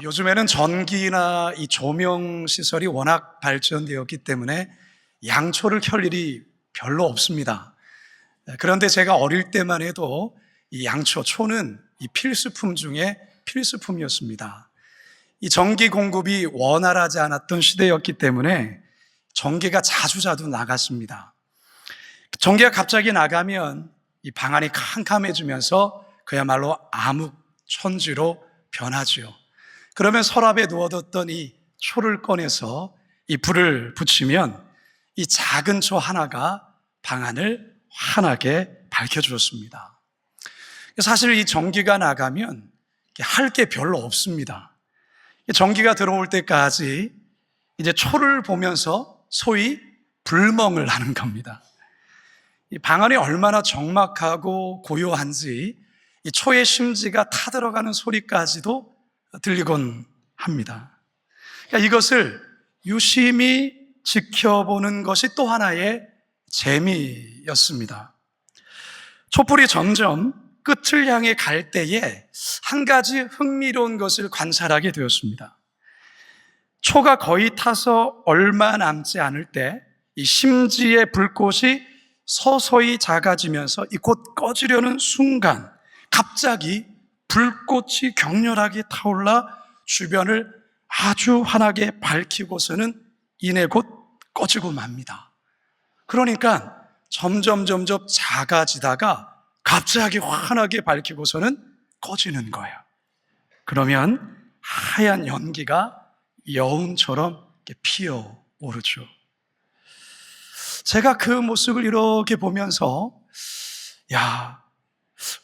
요즘에는 전기나 이 조명 시설이 워낙 발전되었기 때문에 양초를 켤 일이 별로 없습니다. 그런데 제가 어릴 때만 해도 이 양초, 초는 이 필수품 중에 필수품이었습니다. 이 전기 공급이 원활하지 않았던 시대였기 때문에 전기가 자주 나갔습니다. 전기가 갑자기 나가면 이 방안이 캄캄해지면서 그야말로 암흑천지로 변하지요. 그러면 서랍에 누워뒀던 이 초를 꺼내서 이 불을 붙이면 이 작은 초 하나가 방안을 환하게 밝혀주었습니다. 사실 이 전기가 나가면 할 게 별로 없습니다. 전기가 들어올 때까지 이제 초를 보면서 소위 불멍을 하는 겁니다. 이 방안이 얼마나 적막하고 고요한지 이 초의 심지가 타들어가는 소리까지도 들리곤 합니다. 그러니까 이것을 유심히 지켜보는 것이 또 하나의 재미였습니다. 촛불이 점점 끝을 향해 갈 때에 한 가지 흥미로운 것을 관찰하게 되었습니다. 초가 거의 타서 얼마 남지 않을 때 이 심지의 불꽃이 서서히 작아지면서 이 곧 꺼지려는 순간 갑자기 불꽃이 격렬하게 타올라 주변을 아주 환하게 밝히고서는 이내 곧 꺼지고 맙니다. 그러니까 점점 작아지다가 갑자기 환하게 밝히고서는 꺼지는 거예요. 그러면 하얀 연기가 여운처럼 피어오르죠. 제가 그 모습을 이렇게 보면서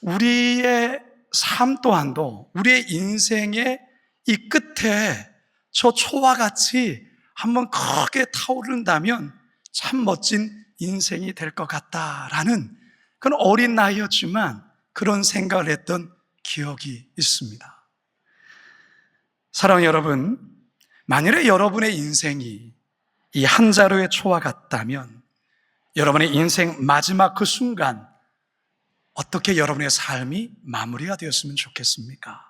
우리의 삶 또한도 우리의 인생의 이 끝에 저 초와 같이 한번 크게 타오른다면 참 멋진 인생이 될 것 같다라는 그런 어린 나이였지만 그런 생각을 했던 기억이 있습니다. 사랑하는 여러분, 만일에 여러분의 인생이 이 한 자루의 초와 같다면 여러분의 인생 마지막 그 순간 어떻게 여러분의 삶이 마무리가 되었으면 좋겠습니까?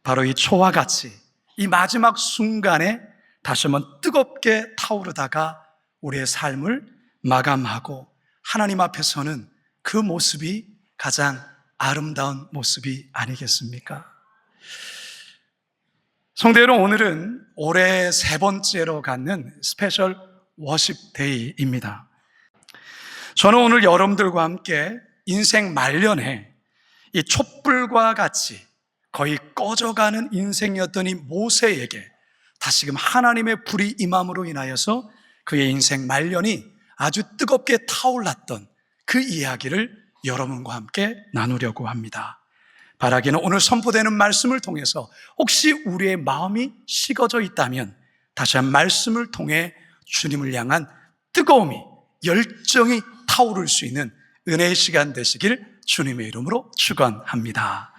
바로 이 초와 같이 이 마지막 순간에 다시 한번 뜨겁게 타오르다가 우리의 삶을 마감하고 하나님 앞에 서는 그 모습이 가장 아름다운 모습이 아니겠습니까? 성도 여러분, 오늘은 올해 3번째로 갖는 스페셜 워십 데이입니다. 저는 오늘 여러분들과 함께 인생 말년에 이 촛불과 같이 거의 꺼져가는 인생이었던 이 모세에게 다시금 하나님의 불이 임함으로 인하여서 그의 인생 말년이 아주 뜨겁게 타올랐던 그 이야기를 여러분과 함께 나누려고 합니다. 바라기는 오늘 선포되는 말씀을 통해서 혹시 우리의 마음이 식어져 있다면 다시 한 말씀을 통해 주님을 향한 뜨거움이, 열정이 타오를 수 있는 은혜의 시간 되시길 주님의 이름으로 축원합니다.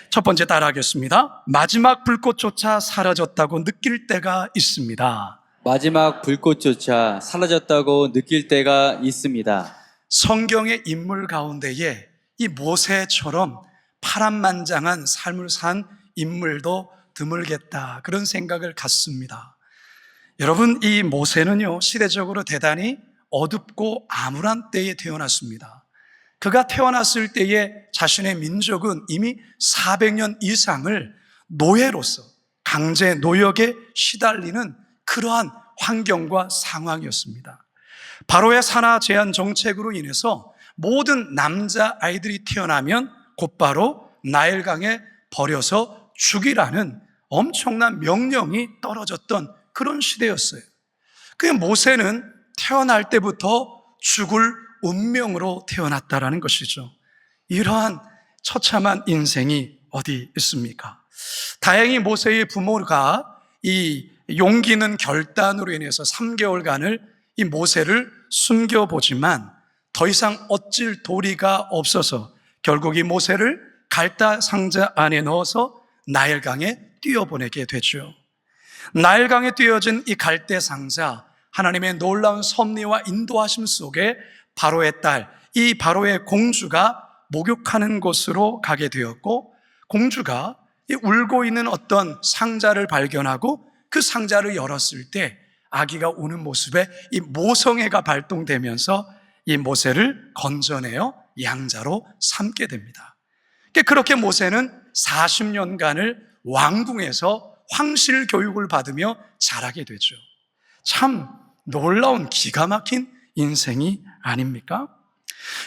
첫 번째 따라하겠습니다. 마지막 불꽃조차 사라졌다고 느낄 때가 있습니다. 마지막 불꽃조차 사라졌다고 느낄 때가 있습니다. 성경의 인물 가운데에 이 모세처럼 파란만장한 삶을 산 인물도 드물겠다, 그런 생각을 갖습니다. 여러분, 이 모세는요 시대적으로 대단히 어둡고 암울한 때에 태어났습니다. 그가 태어났을 때에 자신의 민족은 이미 400년 이상을 노예로서 강제 노역에 시달리는 그러한 환경과 상황이었습니다. 바로의 산하 제한 정책으로 인해서 모든 남자아이들이 태어나면 곧바로 나일강에 버려서 죽이라는 엄청난 명령이 떨어졌던 그런 시대였어요. 그 모세는 태어날 때부터 죽을 운명으로 태어났다라는 것이죠. 이러한 처참한 인생이 어디 있습니까? 다행히 모세의 부모가 이 용기 있는 결단으로 인해서 3개월간을 이 모세를 숨겨보지만 더 이상 어찔 도리가 없어서 결국 이 모세를 갈대 상자 안에 넣어서 나일강에 띄어보내게 되죠. 나일강에 띄어진 이 갈대 상자, 하나님의 놀라운 섭리와 인도하심 속에 바로의 딸, 이 바로의 공주가 목욕하는 곳으로 가게 되었고, 공주가 이 울고 있는 어떤 상자를 발견하고 그 상자를 열었을 때 아기가 우는 모습에 이 모성애가 발동되면서 이 모세를 건져내어 양자로 삼게 됩니다. 그렇게 모세는 40년간을 왕궁에서 황실 교육을 받으며 자라게 되죠. 참 놀라운 기가 막힌 인생이 아닙니까?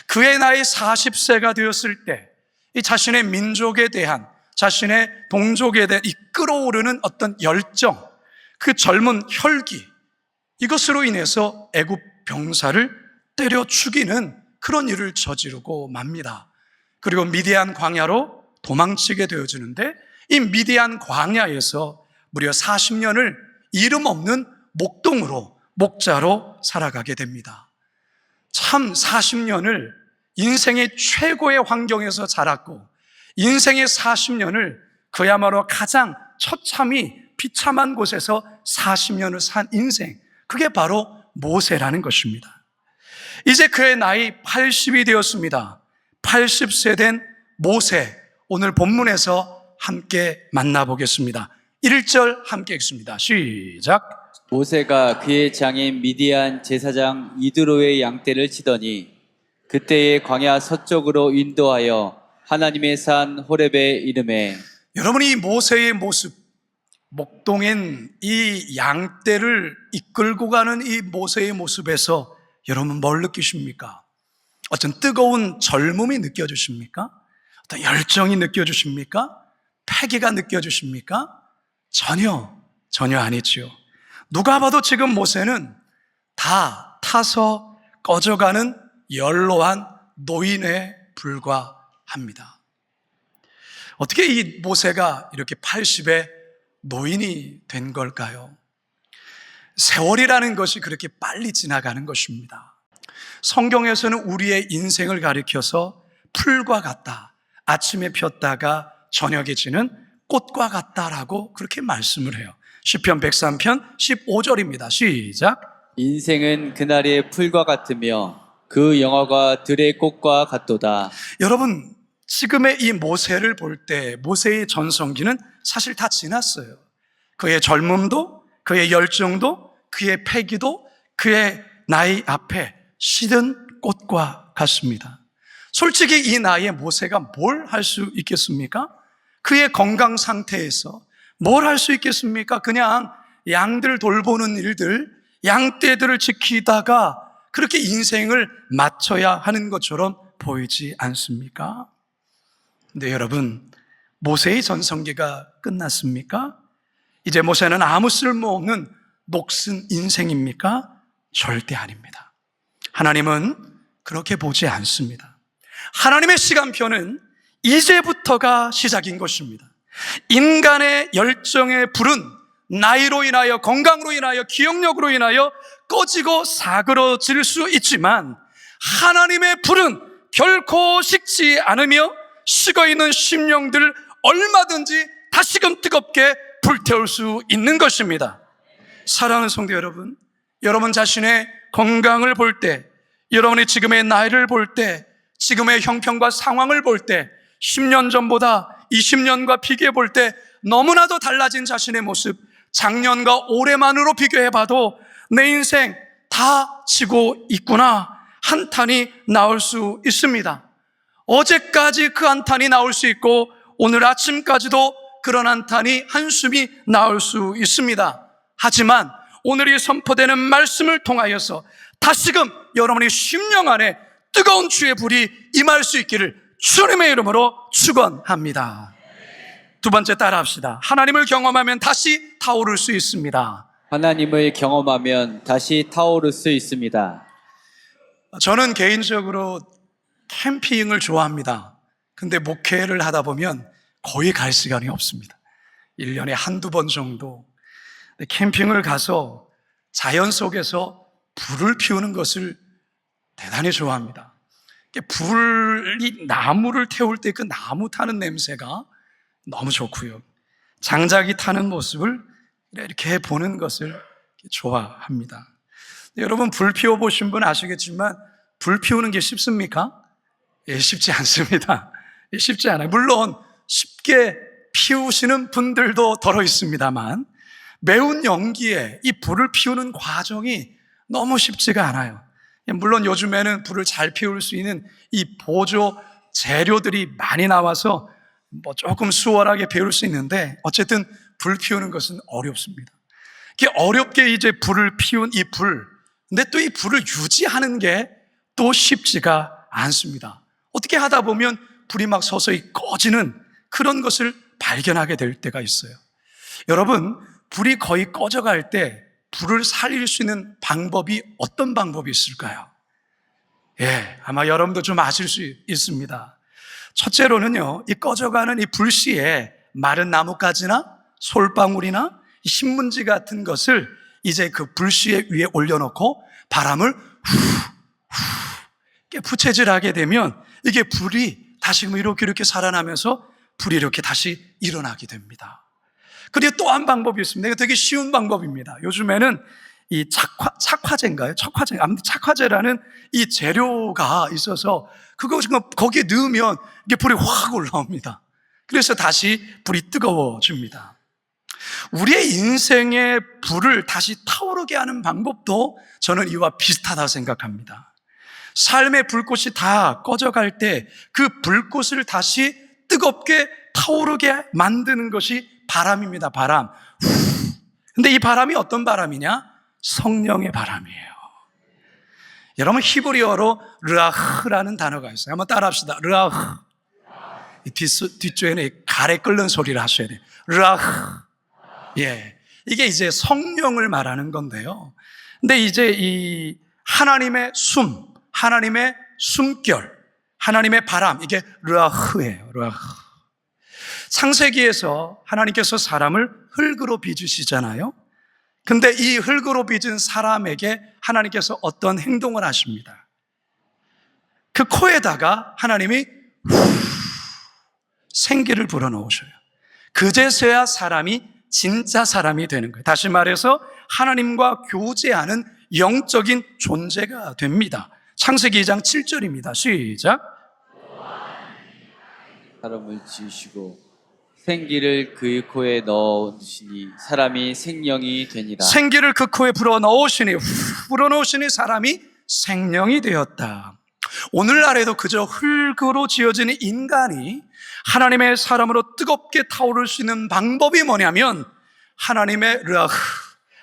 그의 나이 40세가 되었을 때 이 자신의 민족에 대한, 자신의 동족에 대한 이 끓어오르는 어떤 열정, 그 젊은 혈기, 이것으로 인해서 애굽 병사를 때려 죽이는 그런 일을 저지르고 맙니다. 그리고 미디안 광야로 도망치게 되어지는데 이 미디안 광야에서 무려 40년을 이름 없는 목동으로, 목자로 살아가게 됩니다. 참 40년을 인생의 최고의 환경에서 자랐고 인생의 40년을 그야말로 가장 처참히 비참한 곳에서 40년을 산 인생, 그게 바로 모세라는 것입니다. 이제 그의 나이 80이 되었습니다. 80세 된 모세, 오늘 본문에서 함께 만나보겠습니다. 1절 함께 읽습니다. 시작. 모세가 그의 장인 미디안 제사장 이드로의 양떼를 치더니 그때의 광야 서쪽으로 인도하여 하나님의 산 호렙에 이름에. 여러분이 모세의 모습, 목동엔 이 양떼를 이끌고 가는 이 모세의 모습에서 여러분 뭘 느끼십니까? 어떤 뜨거운 젊음이 느껴지십니까? 어떤 열정이 느껴지십니까? 패기가 느껴지십니까? 전혀 아니지요. 누가 봐도 지금 모세는 다 타서 꺼져가는 연로한 노인에 불과합니다. 어떻게 이 모세가 이렇게 80의 노인이 된 걸까요? 세월이라는 것이 그렇게 빨리 지나가는 것입니다. 성경에서는 우리의 인생을 가리켜서 풀과 같다, 아침에 폈다가 저녁에 지는 꽃과 같다라고 그렇게 말씀을 해요. 시편 103편 15절입니다. 시작. 인생은 그날의 풀과 같으며 그 영화가 들의 꽃과 같도다. 여러분, 지금의 이 모세를 볼 때 모세의 전성기는 사실 다 지났어요. 그의 젊음도, 그의 열정도, 그의 패기도 그의 나이 앞에 시든 꽃과 같습니다. 솔직히 이 나이에 모세가 뭘 할 수 있겠습니까? 그의 건강 상태에서 뭘 할 수 있겠습니까? 그냥 양들 돌보는 일들, 양떼들을 지키다가 그렇게 인생을 마쳐야 하는 것처럼 보이지 않습니까? 근데 여러분, 모세의 전성기가 끝났습니까? 이제 모세는 아무 쓸모없는 녹슨 인생입니까? 절대 아닙니다. 하나님은 그렇게 보지 않습니다. 하나님의 시간표는 이제부터가 시작인 것입니다. 인간의 열정의 불은 나이로 인하여, 건강으로 인하여, 기억력으로 인하여 꺼지고 사그러질 수 있지만 하나님의 불은 결코 식지 않으며 식어있는 심령들을 얼마든지 다시금 뜨겁게 불태울 수 있는 것입니다. 사랑하는 성도 여러분, 여러분 자신의 건강을 볼 때, 여러분의 지금의 나이를 볼 때, 지금의 형편과 상황을 볼 때, 10년 전보다 20년과 비교해 볼 때 너무나도 달라진 자신의 모습, 작년과 올해만으로 비교해봐도 내 인생 다 지고 있구나, 한탄이 나올 수 있습니다. 어제까지 그 한탄이 나올 수 있고 오늘 아침까지도 그런 한탄이, 한숨이 나올 수 있습니다. 하지만 오늘 이 선포되는 말씀을 통하여서 다시금 여러분의 심령 안에 뜨거운 주의 불이 임할 수 있기를 주님의 이름으로 축원합니다. 두 번째 따라합시다. 하나님을 경험하면 다시 타오를 수 있습니다. 하나님을 경험하면 다시 타오를 수 있습니다. 저는 개인적으로 캠핑을 좋아합니다. 근데 목회를 하다 보면 거의 갈 시간이 없습니다. 1년에 한두 번 정도. 캠핑을 가서 자연 속에서 불을 피우는 것을 대단히 좋아합니다. 불이 나무를 태울 때 그 나무 타는 냄새가 너무 좋고요. 장작이 타는 모습을 이렇게 보는 것을 좋아합니다. 여러분, 불 피워보신 분 아시겠지만 불 피우는 게 쉽습니까? 예, 쉽지 않습니다. 쉽지 않아요. 물론 쉽게 피우시는 분들도 더러 있습니다만 매운 연기에 이 불을 피우는 과정이 너무 쉽지가 않아요. 물론 요즘에는 불을 잘 피울 수 있는 이 보조 재료들이 많이 나와서 조금 수월하게 피울 수 있는데 어쨌든 불 피우는 것은 어렵습니다. 이게 어렵게 이제 불을 피운 이 불, 근데 또 이 불을 유지하는 게 또 쉽지가 않습니다. 어떻게 하다 보면 불이 막 서서히 꺼지는 그런 것을 발견하게 될 때가 있어요. 여러분, 불이 거의 꺼져갈 때 불을 살릴 수 있는 방법이 어떤 방법이 있을까요? 아마 여러분도 좀 아실 수 있습니다. 첫째로는요, 이 꺼져가는 이 불씨에 마른 나뭇가지나 솔방울이나 신문지 같은 것을 이제 그 불씨 위에 올려놓고 바람을 부채질하게 되면 이게 불이 다시 이렇게 살아나면서 불이 이렇게 다시 일어나게 됩니다. 그리고 또 한 방법이 있습니다. 이거 되게 쉬운 방법입니다. 요즘에는 이 착화제인가요? 아무튼 착화제라는 이 재료가 있어서 그거 거기에 넣으면 이게 불이 확 올라옵니다. 그래서 다시 불이 뜨거워집니다. 우리의 인생의 불을 다시 타오르게 하는 방법도 저는 이와 비슷하다고 생각합니다. 삶의 불꽃이 다 꺼져갈 때 그 불꽃을 다시 뜨겁게 타오르게 만드는 것이 바람입니다. 바람. 근데 이 바람이 어떤 바람이냐? 성령의 바람이에요. 여러분, 히브리어로 르아흐라는 단어가 있어요. 한번 따라합시다. 르아흐. 뒷조에는 가래 끓는 소리를 하셔야 돼요. 르아흐. 이게 이제 성령을 말하는 건데요. 근데 이제 이 하나님의 하나님의 숨결, 하나님의 바람, 이게 르아흐예요. 르아흐. 창세기에서 하나님께서 사람을 흙으로 빚으시잖아요. 근데 이 흙으로 빚은 사람에게 하나님께서 어떤 행동을 하십니다. 그 코에다가 하나님이 생기를 불어넣으셔요. 그제서야 사람이 진짜 사람이 되는 거예요. 다시 말해서 하나님과 교제하는 영적인 존재가 됩니다. 창세기 2장 7절입니다. 시작. 사람을 지으시고 생기를 그의 코에 넣으시니 사람이 생명이 되니라. 생기를 그 코에 불어넣으시니 사람이 생명이 되었다. 오늘날에도 그저 흙으로 지어진 인간이 하나님의 사람으로 뜨겁게 타오를 수 있는 방법이 뭐냐면 하나님의 르아흐,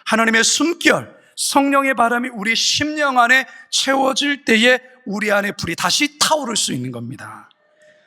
하나님의 숨결, 성령의 바람이 우리 심령 안에 채워질 때에 우리 안에 불이 다시 타오를 수 있는 겁니다.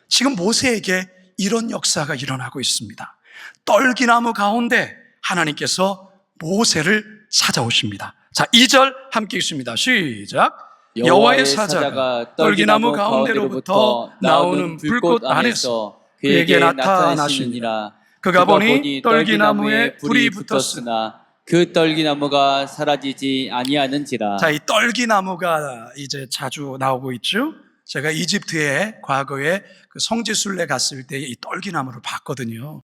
지금 모세에게 이런 역사가 일어나고 있습니다. 떨기나무 가운데 하나님께서 모세를 찾아오십니다. 자, 2절 함께 읽습니다. 시작. 여호와의 사자가 떨기나무 가운데로부터 나오는 불꽃 안에서 그에게 나타나시니라. 그가 보니 떨기나무에 불이 붙었으나 그 떨기나무가 사라지지 아니하는지라. 자, 이 떨기나무가 이제 자주 나오고 있죠. 제가 이집트에 과거에 그 성지순례 갔을 때 이 떨기나무를 봤거든요.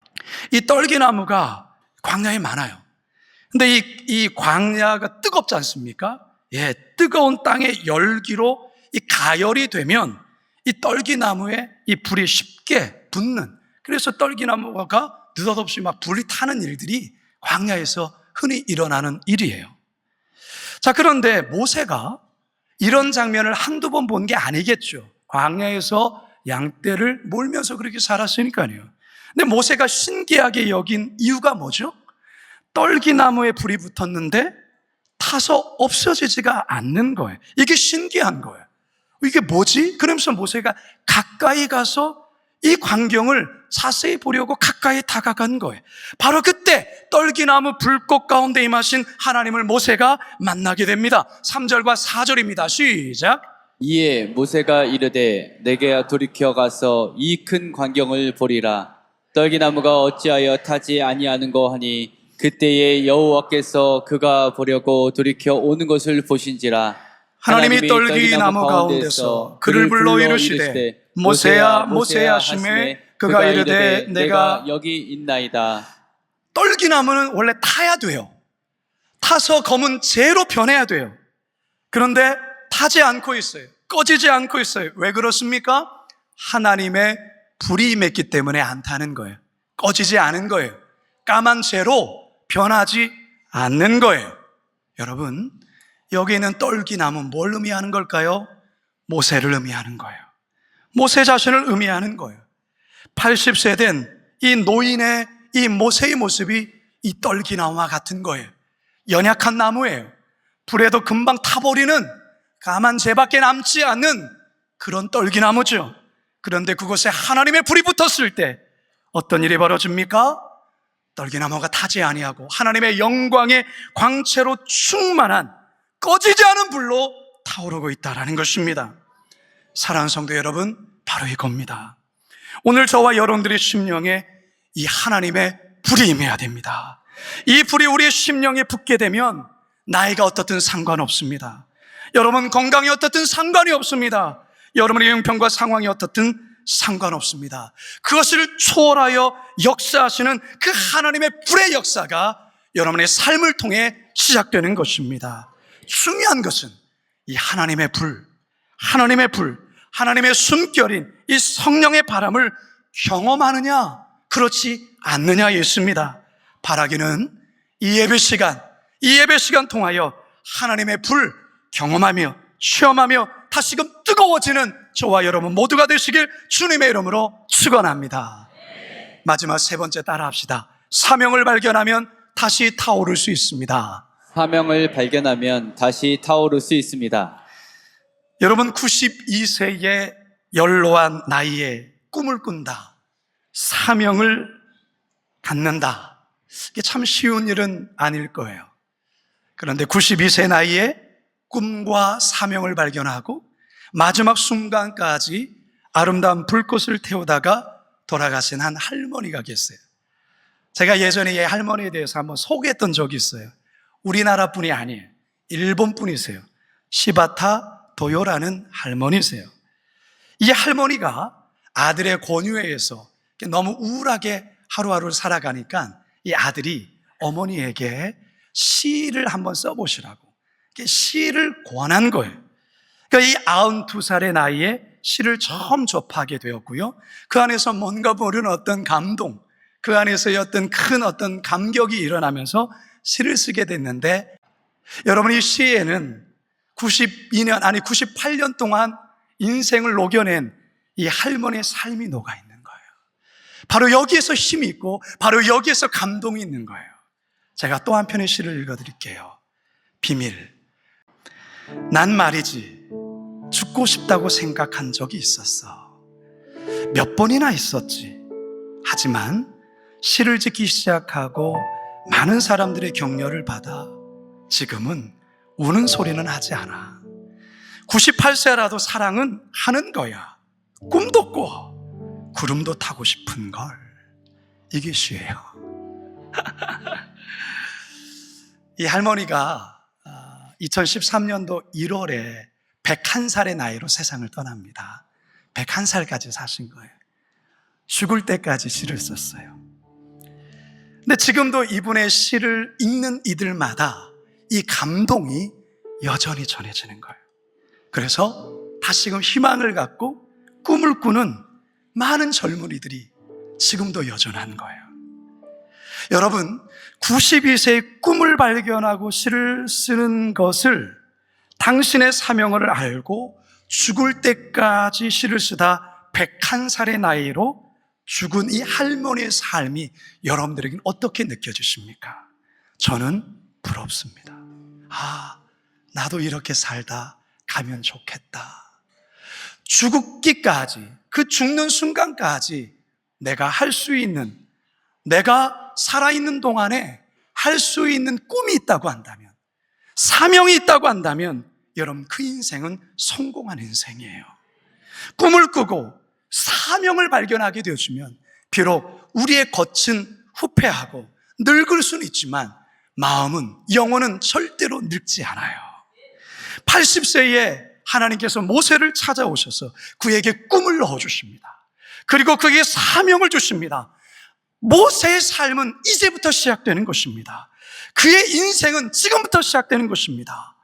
이 떨기나무가 광야에 많아요. 근데 이 광야가 뜨겁지 않습니까? 뜨거운 땅의 열기로 이 가열이 되면 이 떨기나무에 이 불이 쉽게 붙는, 그래서 떨기나무가 느닷없이 막 불이 타는 일들이 광야에서 흔히 일어나는 일이에요. 자, 그런데 모세가 이런 장면을 한두 번 본 게 아니겠죠. 광야에서 양떼를 몰면서 그렇게 살았으니까요. 근데 모세가 신기하게 여긴 이유가 뭐죠? 떨기나무에 불이 붙었는데 타서 없어지지가 않는 거예요. 이게 신기한 거예요. 이게 뭐지? 그러면서 모세가 가까이 가서 이 광경을 자세히 보려고 가까이 다가간 거예요. 바로 그때 떨기나무 불꽃 가운데 임하신 하나님을 모세가 만나게 됩니다. 3절과 4절입니다. 시작. 이에 모세가 이르되 내게 돌이켜 가서 이 큰 광경을 보리라. 떨기나무가 어찌하여 타지 아니하는고 하니 그때에 여호와께서 그가 보려고 돌이켜 오는 것을 보신지라. 하나님이 떨기나무 가운데서 그를 불러 이르시되 모세야 모세야 하시매 그가 이르되 내가 여기 있나이다. 떨기나무는 원래 타야 돼요. 타서 검은 재로 변해야 돼요. 그런데 타지 않고 있어요. 꺼지지 않고 있어요. 왜 그렇습니까? 하나님의 불이 임했기 때문에 안 타는 거예요. 꺼지지 않은 거예요. 까만 재로 변하지 않는 거예요. 여러분, 여기 있는 떨기나무는 뭘 의미하는 걸까요? 모세를 의미하는 거예요. 모세 자신을 의미하는 거예요. 80세 된 이 노인의 이 모세의 모습이 이 떨기나무와 같은 거예요. 연약한 나무예요. 불에도 금방 타버리는 까만 재밖에 남지 않는 그런 떨기나무죠. 그런데 그곳에 하나님의 불이 붙었을 때 어떤 일이 벌어집니까? 떨기나무가 타지 아니하고 하나님의 영광의 광채로 충만한 꺼지지 않은 불로 타오르고 있다는 것입니다. 사랑하는 성도 여러분, 바로 이겁니다. 오늘 저와 여러분들의 심령에 이 하나님의 불이 임해야 됩니다. 이 불이 우리의 심령에 붙게 되면 나이가 어떻든 상관없습니다. 여러분 건강이 어떻든 상관이 없습니다. 여러분의 형편과 상황이 어떻든 상관없습니다. 그것을 초월하여 역사하시는 그 하나님의 불의 역사가 여러분의 삶을 통해 시작되는 것입니다. 중요한 것은 이 하나님의 불, 하나님의 숨결인 이 성령의 바람을 경험하느냐, 그렇지 않느냐에 있습니다. 바라기는 이 예배 시간 통하여 하나님의 불 경험하며 체험하며 다시금 뜨거워지는 저와 여러분 모두가 되시길 주님의 이름으로 축원합니다. 마지막 세 번째 따라합시다. 사명을 발견하면 다시 타오를 수 있습니다. 사명을 발견하면 다시 타오를 수 있습니다. 여러분 92세의 연로한 나이에 꿈을 꾼다, 사명을 갖는다, 이게 참 쉬운 일은 아닐 거예요. 그런데 92세 나이에 꿈과 사명을 발견하고 마지막 순간까지 아름다운 불꽃을 태우다가 돌아가신 한 할머니가 계세요. 제가 예전에 이 할머니에 대해서 한번 소개했던 적이 있어요. 우리나라 분이 아니에요. 일본 분이세요. 시바타 도요라는 할머니세요. 이 할머니가 아들의 권유에 의해서 너무 우울하게 하루하루를 살아가니까 이 아들이 어머니에게 시를 한번 써보시라고 시를 권한 거예요. 그러니까 이 92살의 나이에 시를 처음 접하게 되었고요. 그 안에서 뭔가 모르는 어떤 감동, 그 안에서의 어떤 큰 어떤 감격이 일어나면서 시를 쓰게 됐는데, 여러분 이 시에는 98년 동안 인생을 녹여낸 이 할머니의 삶이 녹아 있는 거예요. 바로 여기에서 힘이 있고 바로 여기에서 감동이 있는 거예요. 제가 또 한 편의 시를 읽어드릴게요. 비밀. 난 말이지 죽고 싶다고 생각한 적이 있었어. 몇 번이나 있었지. 하지만 시를 짓기 시작하고 많은 사람들의 격려를 받아 지금은 우는 소리는 하지 않아. 98세라도 사랑은 하는 거야. 꿈도 꿔. 구름도 타고 싶은 걸. 이게 시예요. 이 할머니가 2013년도 1월에 101살의 나이로 세상을 떠납니다. 101살까지 사신 거예요. 죽을 때까지 시를 썼어요. 근데 지금도 이분의 시를 읽는 이들마다 이 감동이 여전히 전해지는 거예요. 그래서 다시금 희망을 갖고 꿈을 꾸는 많은 젊은이들이 지금도 여전한 거예요. 여러분, 92세의 꿈을 발견하고 시를 쓰는 것을 당신의 사명을 알고 죽을 때까지 시를 쓰다 101살의 나이로 죽은 이 할머니의 삶이 여러분들에게는 어떻게 느껴지십니까? 저는 부럽습니다. 나도 이렇게 살다 가면 좋겠다. 죽기까지, 그 죽는 순간까지 내가 할 수 있는, 내가 살아있는 동안에 할 수 있는 꿈이 있다고 한다면, 사명이 있다고 한다면 여러분 그 인생은 성공한 인생이에요. 꿈을 꾸고 사명을 발견하게 되어주면 비록 우리의 겉은 후패하고 늙을 수는 있지만 마음은, 영혼은 절대로 늙지 않아요. 80세에 하나님께서 모세를 찾아오셔서 그에게 꿈을 넣어주십니다. 그리고 그에게 사명을 주십니다. 모세의 삶은 이제부터 시작되는 것입니다. 그의 인생은 지금부터 시작되는 것입니다.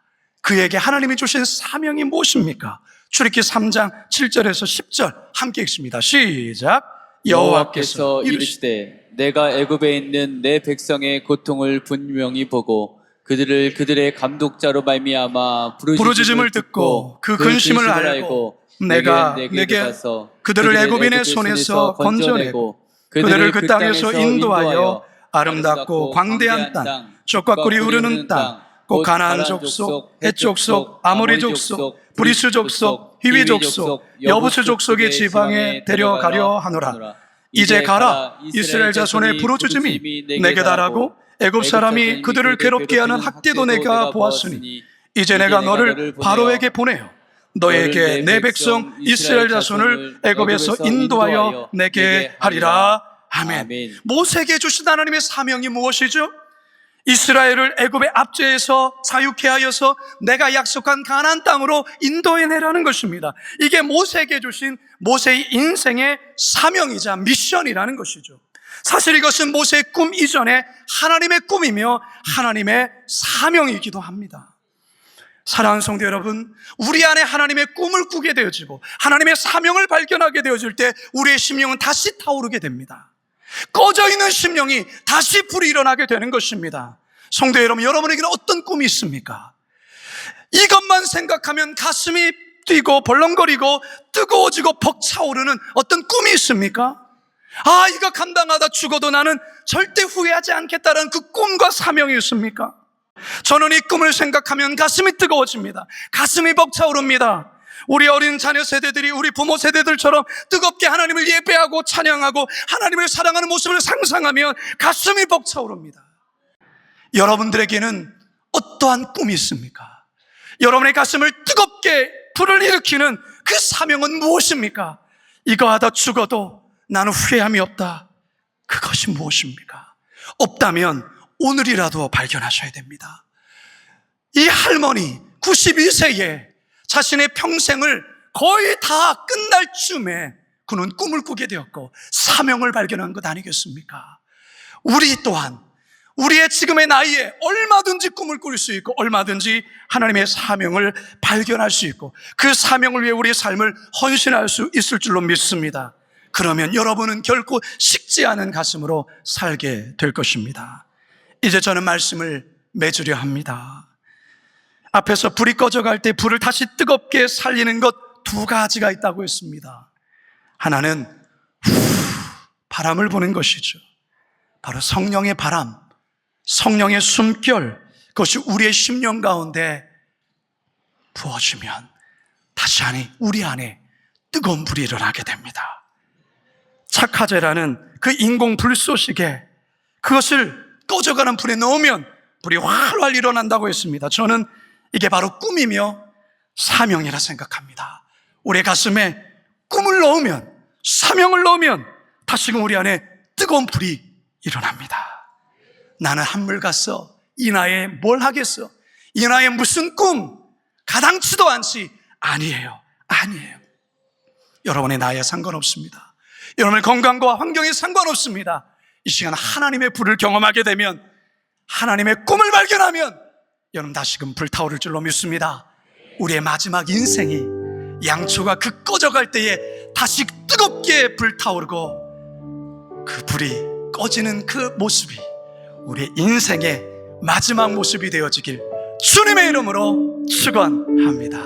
그에게 하나님이 주신 사명이 무엇입니까? 출애굽기 3장 7절에서 10절 함께 읽습니다. 시작. 여호와께서 이르시되 내가 애굽에 있는 내 백성의 고통을 분명히 보고 그들을 그들의 감독자로 말미암아 부르짖음을 듣고 그 근심을 알고 내가 내게 그들을 애굽인의 손에서 건져내고 그들을 그 땅에서 인도하여 아름답고 광대한 땅, 젖과 꿀이 흐르는 땅, 곧 가나안 족속, 헷 족속, 아모리 족속, 브리스 족속, 히위 족속, 여부스 족속의 지방에 데려가려 하노라. 이제 가라. 이스라엘 자손의 부르짖음이 내게 달하고 애굽 사람이 그들을 괴롭게 하는 학대도 내가 보았으니 이제 내가 너를 바로에게 보내어 너에게 내 백성 이스라엘 자손을 애굽에서 인도하여 내게 하리라. 아멘. 모세에게 주신 하나님의 사명이 무엇이죠? 이스라엘을 애굽의 압제에서 자유케 하여서 내가 약속한 가나안 땅으로 인도해내라는 것입니다. 이게 모세에게 주신 모세의 인생의 사명이자 미션이라는 것이죠. 사실 이것은 모세의 꿈 이전에 하나님의 꿈이며 하나님의 사명이기도 합니다. 사랑하는 성도 여러분, 우리 안에 하나님의 꿈을 꾸게 되어지고 하나님의 사명을 발견하게 되어질 때 우리의 심령은 다시 타오르게 됩니다. 꺼져 있는 심령이 다시 불이 일어나게 되는 것입니다. 성도 여러분, 여러분에게는 어떤 꿈이 있습니까? 이것만 생각하면 가슴이 뛰고 벌렁거리고 뜨거워지고 벅차오르는 어떤 꿈이 있습니까? 아, 이거 감당하다 죽어도 나는 절대 후회하지 않겠다는 그 꿈과 사명이 있습니까? 저는 이 꿈을 생각하면 가슴이 뜨거워집니다. 가슴이 벅차오릅니다. 우리 어린 자녀 세대들이 우리 부모 세대들처럼 뜨겁게 하나님을 예배하고 찬양하고 하나님을 사랑하는 모습을 상상하면 가슴이 벅차오릅니다. 여러분들에게는 어떠한 꿈이 있습니까? 여러분의 가슴을 뜨겁게 불을 일으키는 그 사명은 무엇입니까? 이거 하다 죽어도 나는 후회함이 없다. 그것이 무엇입니까? 없다면 오늘이라도 발견하셔야 됩니다. 이 할머니 92세에 자신의 평생을 거의 다 끝날 쯤에 그는 꿈을 꾸게 되었고 사명을 발견한 것 아니겠습니까? 우리 또한 우리의 지금의 나이에 얼마든지 꿈을 꿀 수 있고 얼마든지 하나님의 사명을 발견할 수 있고 그 사명을 위해 우리의 삶을 헌신할 수 있을 줄로 믿습니다. 그러면 여러분은 결코 식지 않은 가슴으로 살게 될 것입니다. 이제 저는 말씀을 맺으려 합니다. 앞에서 불이 꺼져갈 때 불을 다시 뜨겁게 살리는 것 두 가지가 있다고 했습니다. 하나는 바람을 부는 것이죠. 바로 성령의 바람, 성령의 숨결, 그것이 우리의 심령 가운데 부어지면 다시 우리 안에 뜨거운 불이 일어나게 됩니다. 착화제라는 그 인공 불쏘시개, 그것을 꺼져가는 불에 넣으면 불이 활활 일어난다고 했습니다. 저는 이게 바로 꿈이며 사명이라 생각합니다. 우리의 가슴에 꿈을 넣으면, 사명을 넣으면 다시금 우리 안에 뜨거운 불이 일어납니다. 나는 한물 갔어. 이 나이에 뭘 하겠어? 이 나이에 무슨 꿈? 가당치도 않지. 아니에요. 여러분의 나이에 상관없습니다. 여러분의 건강과 환경에 상관없습니다. 이 시간 하나님의 불을 경험하게 되면, 하나님의 꿈을 발견하면 여러분 다시금 불타오를 줄로 믿습니다. 우리의 마지막 인생이 양초가 그 꺼져갈 때에 다시 뜨겁게 불타오르고 그 불이 꺼지는 그 모습이 우리의 인생의 마지막 모습이 되어지길 주님의 이름으로 축원합니다.